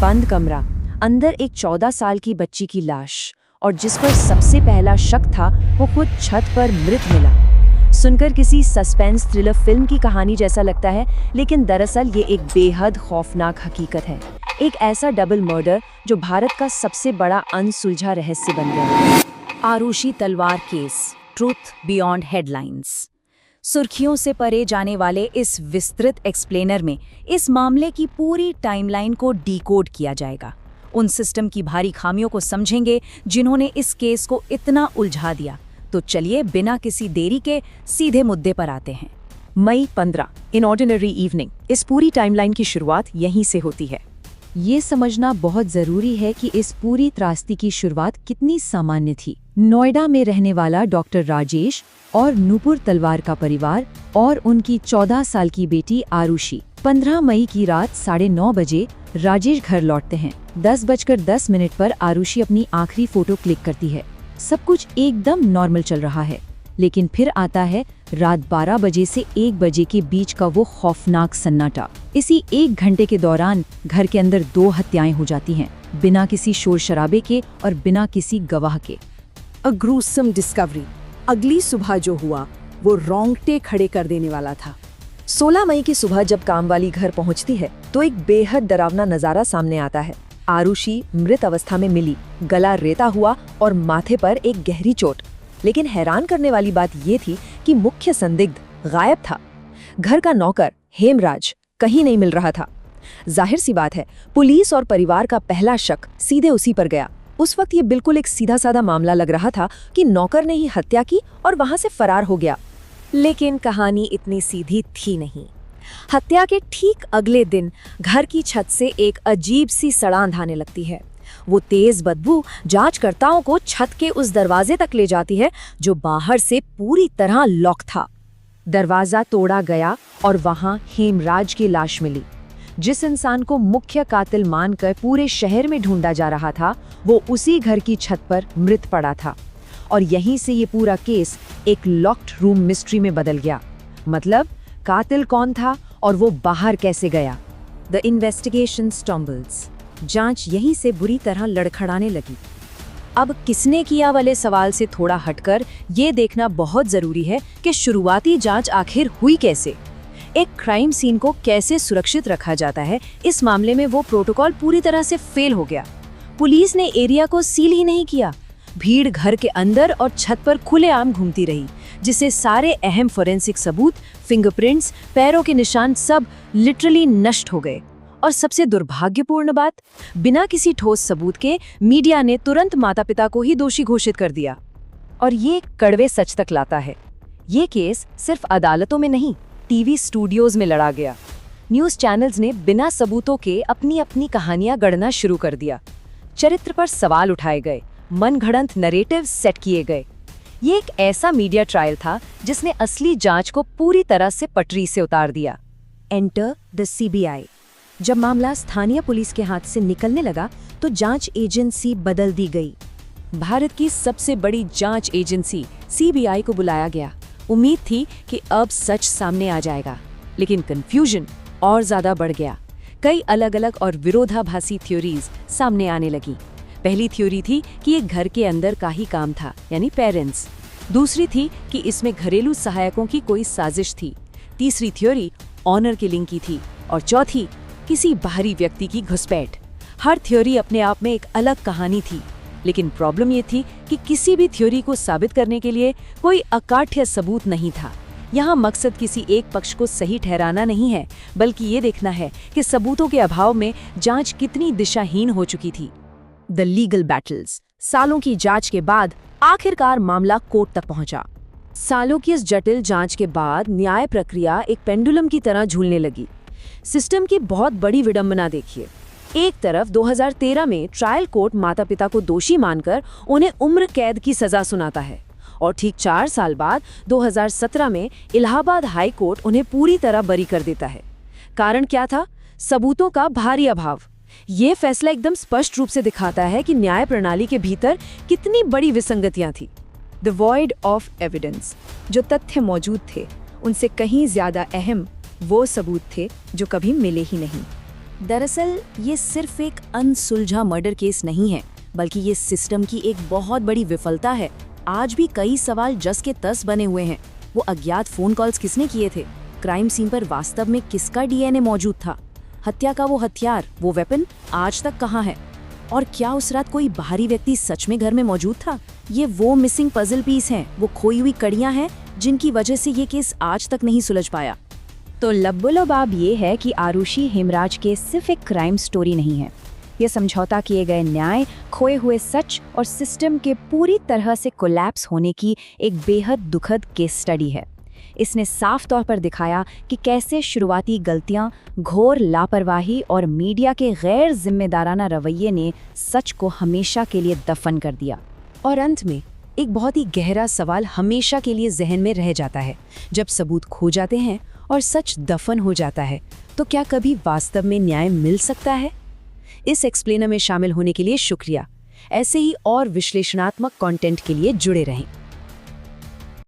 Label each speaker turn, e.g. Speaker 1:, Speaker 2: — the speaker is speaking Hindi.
Speaker 1: बंद कमरा, अंदर एक 14 साल की बच्ची की लाश, और जिस पर सबसे पहला शक था वो खुद छत पर मृत मिला। सुनकर किसी सस्पेंस थ्रिलर फिल्म की कहानी जैसा लगता है, लेकिन दरअसल ये एक बेहद खौफनाक हकीकत है। एक ऐसा डबल मर्डर जो भारत का सबसे बड़ा अनसुलझा रहस्य बन गया है।
Speaker 2: आरुषि तलवार केस, ट्रूथ बियॉन्ड हेडलाइंस। सुर्खियों से परे जाने वाले इस विस्तृत एक्सप्लेनर में इस मामले की पूरी टाइमलाइन को डिकोड किया जाएगा। उन सिस्टम की भारी खामियों को समझेंगे जिन्होंने इस केस को इतना उलझा दिया। तो चलिए बिना किसी देरी के सीधे मुद्दे पर आते हैं।
Speaker 1: मई 15, इन ऑर्डिनरी इवनिंग। इस पूरी टाइमलाइन की शुरुआत यहीं से होती है। ये समझना बहुत जरूरी है कि इस पूरी त्रासदी की शुरुआत कितनी सामान्य थी। नोएडा में रहने वाला डॉक्टर राजेश और नूपुर तलवार का परिवार और उनकी 14 साल की बेटी आरुषि। 15 मई की रात 9:30 बजे राजेश घर लौटते हैं। 10:10 पर आरुषि अपनी आखिरी फोटो क्लिक करती है। सब कुछ एकदम नॉर्मल चल रहा है, लेकिन फिर आता है रात 12 बजे से 1 बजे के बीच का वो खौफनाक सन्नाटा। इसी 1 घंटे के दौरान घर के अंदर 2 हत्याएं हो जाती हैं, बिना किसी शोर शराबे के और बिना किसी गवाह के।
Speaker 3: अ ग्रूसम डिस्कवरी। अगली सुबह जो हुआ वो रोंगटे खड़े कर देने वाला था।
Speaker 1: 16 मई की सुबह जब कामवाली घर पहुंचती है तो एक बेहद डरावना नजारा सामने आता है। आरुषि मृत अवस्था में मिली, गला रेता हुआ और माथे पर एक गहरी चोट। लेकिन हैरान करने वाली बात ये थी कि मुख्य संदिग्ध गायब था। घर का नौकर हेमराज कहीं नहीं मिल रहा था। जाहिर सी बात है, पुलिस और परिवार का पहला शक सीधे उसी पर गया। उस वक्त ये बिल्कुल एक सीधा साधा मामला लग रहा था कि नौकर ने ही हत्या की और वहां से फरार हो गया। लेकिन कहानी इतनी सीधी थी नहीं। हत्या के ठीक अगले दिन घर की छत से एक अजीब सी सड़ांध आने लगती है। वो तेज बदबू जांचकर्ताओं को छत के उस दरवाजे तक ले जाती है जो बाहर से पूरी तरह लॉक था। दरवाजा तोड़ा गया और वहां हेमराज की लाश मिली। जिस इंसान को मुख्य कातिल मानकर पूरे शहर में ढूंढा जा रहा था, वो उसी घर की छत पर मृत पड़ा था। और यहीं से ये पूरा केस एक लॉक्ड रूम मिस्ट्री में बदल गया। मतलब कातिल कौन था और वो बाहर कैसे गया? The investigation stumbles. जांच यहीं से बुरी तरह लड़खड़ाने लगी। अब किसने किया वाले सवाल से थोड़ा हटकर ये देखना बहुत जरूरी है कि शुरुआती जांच आखिर हुई कैसे। एक क्राइम सीन को कैसे सुरक्षित रखा जाता है, इस मामले में वो प्रोटोकॉल पूरी तरह से फेल हो गया। पुलिस ने एरिया को सील ही नहीं किया। भीड़ घर के अंदर और छत पर खुलेआम घूमती रही, जिससे सारे अहम फोरेंसिक सबूत, फिंगरप्रिंट्स, पैरों के निशान सब लिटरली नष्ट हो गए। और सबसे दुर्भाग्यपूर्ण बात, बिना किसी ठोस सबूत के मीडिया ने तुरंत माता पिता को ही दोषी घोषित कर दिया। और ये कड़वे सच तक लाता है। ये केस सिर्फ अदालतों में नहीं, टीवी स्टूडियोज में लड़ा गया। न्यूज़ चैनल्स ने बिना सबूतों के अपनी अपनी कहानियां गढ़ना शुरू कर दिया। चरित्र पर सवाल उठाए गए, मनगढ़ंत नरेटिव सेट किए गए। ये एक ऐसा मीडिया ट्रायल था जिसने असली जांच को पूरी तरह से पटरी से उतार दिया। Enter the CBI. जब मामला स्थानीय पुलिस के हाथ से निकलने लगा तो जांच एजेंसी बदल दी गई। भारत की सबसे बड़ी जांच एजेंसी सीबीआई को बुलाया गया। उम्मीद थी कि अब सच सामने आ जाएगा, लेकिन कंफ्यूजन और ज्यादा बढ़ गया। कई अलग अलग और विरोधाभासी थ्योरीज सामने आने लगी। पहली थ्योरी थी कि ये घर के अंदर का ही काम था, यानी पेरेंट्स। दूसरी थी कि इसमें घरेलू सहायकों की कोई साजिश थी। तीसरी थ्योरी ऑनर किलिंग की थी और चौथी किसी बाहरी व्यक्ति की घुसपैठ। हर थ्योरी अपने आप में एक अलग कहानी थी, लेकिन प्रॉब्लम ये थी कि किसी भी थ्योरी को साबित करने के लिए कोई अकाठ्य सबूत नहीं था। यहाँ मकसद किसी एक पक्ष को सही ठहराना नहीं है, बल्कि ये देखना है कि सबूतों के अभाव में जांच कितनी दिशाहीन हो चुकी थी। The legal battles. सालों की जांच के बाद आखिरकार मामला कोर्ट तक पहुंचा। सालों की इस जटिल जांच के बाद न्याय प्रक्रिया एक पेंडुलम की तरह झूलने लगी। सिस्टम की बहुत बड़ी विडंबना देखिए। एक तरफ 2013 में ट्रायल कोर्ट माता पिता को दोषी मानकर उन्हें उम्र कैद की सजा सुनाता है, और ठीक 4 साल बाद 2017 में इलाहाबाद हाई कोर्ट उन्हें पूरी तरह बरी कर देता है। कारण क्या था? सबूतों का भारी अभाव। ये फैसला एकदम स्पष्ट रूप से दिखाता है कि न्याय प्रणाली के भीतर कितनी बड़ी विसंगतियां थी। The void of evidence. जो तथ्य मौजूद थे उनसे कहीं ज्यादा अहम वो सबूत थे जो कभी मिले ही नहीं।
Speaker 2: दरअसल ये सिर्फ एक अनसुलझा मर्डर केस नहीं है, बल्कि ये सिस्टम की एक बहुत बड़ी विफलता है। आज भी कई सवाल जस के तस बने हुए हैं। वो अज्ञात फोन कॉल्स किसने किए थे? क्राइम सीन पर वास्तव में किसका डीएनए मौजूद था? हत्या का वो हथियार, वो वेपन आज तक कहाँ है? और क्या उस रात कोई बाहरी व्यक्ति सच में घर में मौजूद था? ये वो मिसिंग पजल पीस हैं, वो खोई हुई कड़ियां हैं जिनकी वजह से ये केस आज तक नहीं सुलझ पाया।
Speaker 4: तो लब्बो-लबाब ये है कि आरुषि हेमराज केस सिर्फ एक क्राइम स्टोरी नहीं है। ये समझौता किए गए न्याय, खोए हुए सच और सिस्टम के पूरी तरह से कोलैप्स होने की एक बेहद दुखद केस स्टडी है। इसने साफ तौर पर दिखाया कि कैसे शुरुआती गलतियां, घोर लापरवाही और मीडिया के गैर जिम्मेदाराना रवैये ने सच को हमेशा के लिए दफन कर दिया।
Speaker 1: और अंत में एक बहुत ही गहरा सवाल हमेशा के लिए जहन में रह जाता है। जब सबूत खो जाते हैं और सच दफन हो जाता है, तो क्या कभी वास्तव में न्याय मिल सकता है? इस एक्सप्लेनर में शामिल होने के लिए शुक्रिया। ऐसे ही और विश्लेषणात्मक कंटेंट के लिए जुड़े रहें।